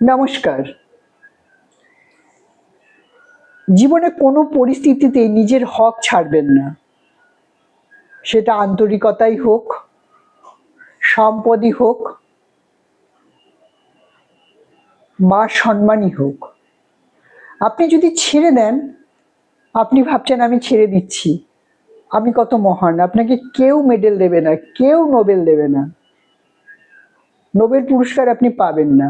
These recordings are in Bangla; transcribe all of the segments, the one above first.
নমস্কার। জীবনে কোনো পরিস্থিতিতেই নিজের হক ছাড়বেন না। সেটা আন্তরিকতাই হোক, সম্পদই হোক বা সম্মানই হোক। আপনি যদি ছেড়ে দেন, আপনি ভাবছেন আমি ছেড়ে দিচ্ছি, আমি কত মহান। আপনাকে কেউ মেডেল দেবে না, কেউ নোবেল দেবে না, নোবেল পুরস্কার আপনি পাবেন না।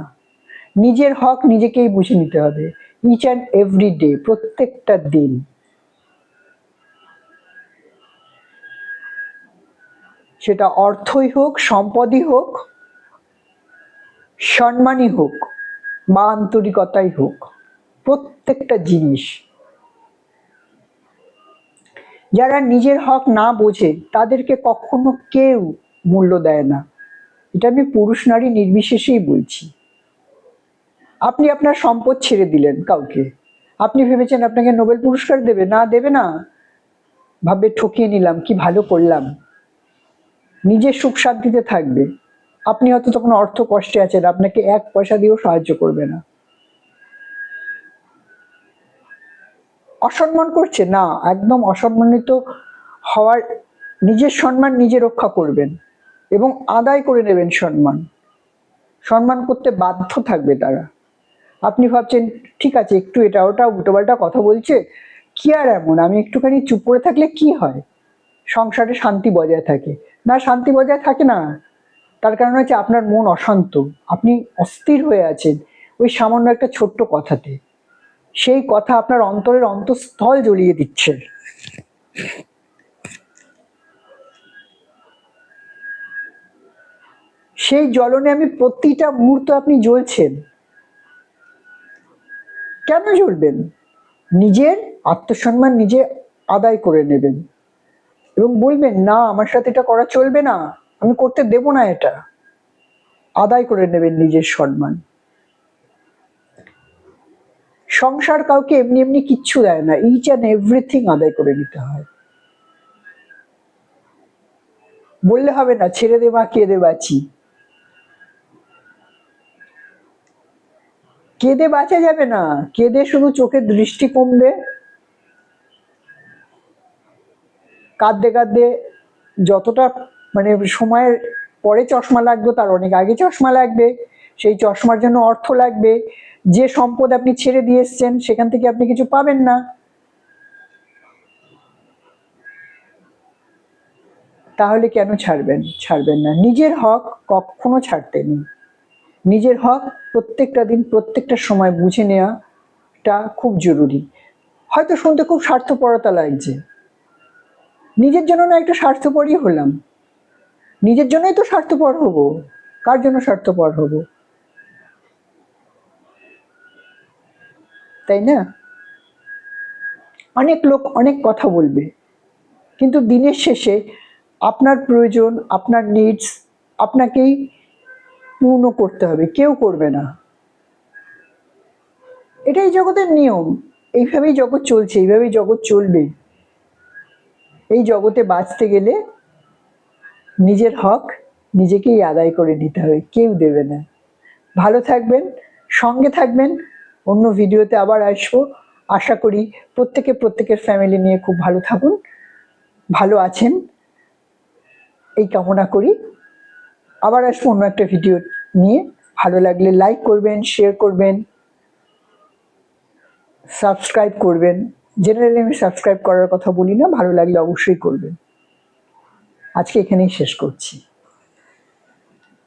নিজের হক নিজেকেই বুঝে নিতে হবে, ইচ অ্যান্ড এভরি ডে, প্রত্যেকটা দিন। সেটা অর্থই হোক, সম্পদই হোক, সম্মানই হোক বা আন্তরিকতাই হোক, প্রত্যেকটা জিনিস। যারা নিজের হক না বোঝে তাদেরকে কখনো কেউ মূল্য দেয় না। এটা আমি পুরুষ নারী নির্বিশেষেই বলছি। আপনি আপনার সম্পদ ছেড়ে দিলেন কাউকে, আপনি ভেবেছেন আপনাকে নোবেল পুরস্কার দেবে না, দেবে না। ভাবে ঠকিয়ে নিলাম, কি ভালো করলাম, নিজের সুখ শান্তিতে থাকবে। আপনি হয়তো তখন অর্থ কষ্টে আছেন, আপনাকে এক পয়সা দিয়েও সাহায্য করবে না। অসম্মান করছে না, একদম অসম্মানিত হওয়ার, নিজের সম্মান নিজে রক্ষা করবেন এবং আদায় করে নেবেন সম্মান। সম্মান করতে বাধ্য থাকবে তারা। আপনি ভাবছেন ঠিক আছে, একটু এটা ওটা উল্টোপাল্টা কথা বলছে, কি আর এমন, আমি একটুখানি চুপ করে থাকলে কি হয়, সংসারে শান্তি বজায় থাকে। না, শান্তি বজায় থাকে না। তার কারণ হচ্ছে আপনার মন অশান্ত, আপনি অস্থির হয়ে আছেন ওই সামান্য একটা ছোট্ট কথাতে। সেই কথা আপনার অন্তরের অন্তঃস্থল জ্বলিয়ে দিচ্ছে। সেই জ্বলনে আমি প্রতিটা মুহূর্ত আপনি জ্বলছেন। কেন জ্বলবেন? নিজের আত্মসম্মান নিজে আদায় করে নেবেন এবং বলবেন না, আমার সাথে এটা করা চলবে না, আমি করতে দেব না। এটা আদায় করে নেবেন নিজের সম্মান। সংসার কাউকে এমনি এমনি কিচ্ছু দেয় না, ইচ অ্যান্ড এভরিথিং আদায় করে নিতে হয়। বললে হবে না ছেড়ে দে মা, কেঁদে বাঁচি। কেঁদে বাঁচা যাবে না, কেঁদে শুধু চোখের দৃষ্টি কমবে। কাঁদতে কাঁদতে যতটা মানে সময়ের পরে চশমা লাগবে, তার অনেক আগে চশমা লাগবে। সেই চশমার জন্য অর্থ লাগবে। যে সম্পদ আপনি ছেড়ে দিয়ে এসছেন সেখান থেকে আপনি কিছু পাবেন না। তাহলে কেন ছাড়বেন? ছাড়বেন না। নিজের হক কখনো ছাড়তে নেই। নিজের হক প্রত্যেকটা দিন প্রত্যেকটা সময় বুঝে নেওয়াটা খুব জরুরি। হয়তো শুনতে খুব স্বার্থপরতা লাগছে, নিজের জন্য না একটু স্বার্থপরই হলাম, নিজের জন্যই তো স্বার্থপর হব। কার জন্য স্বার্থপর হব? তাই না? অনেক লোক অনেক কথা বলবে, কিন্তু দিনের শেষে আপনার প্রয়োজন, আপনার নিডস আপনাকেই পূর্ণ করতে হবে, কেউ করবে না। এটাই জগতের নিয়ম। এইভাবেই জগৎ চলছে, এইভাবেই জগৎ চলবে। এই জগতে বাঁচতে গেলে নিজের হক নিজেকেই আদায় করে নিতে হবে, কেউ দেবে না। ভালো থাকবেন, সঙ্গে থাকবেন। অন্য ভিডিওতে আবার আসবো। আশা করি প্রত্যেকের ফ্যামিলি নিয়ে খুব ভালো থাকুন, ভালো আছেন এই কামনা করি। আবার আসবো অন্য একটা ভিডিও নিয়ে। ভালো লাগলে লাইক করবেন, শেয়ার করবেন, সাবস্ক্রাইব করবেন। জেনারেলি আমি সাবস্ক্রাইব করার কথা বলি না, ভালো লাগলে অবশ্যই করবেন। আজকে এখানেই শেষ করছি।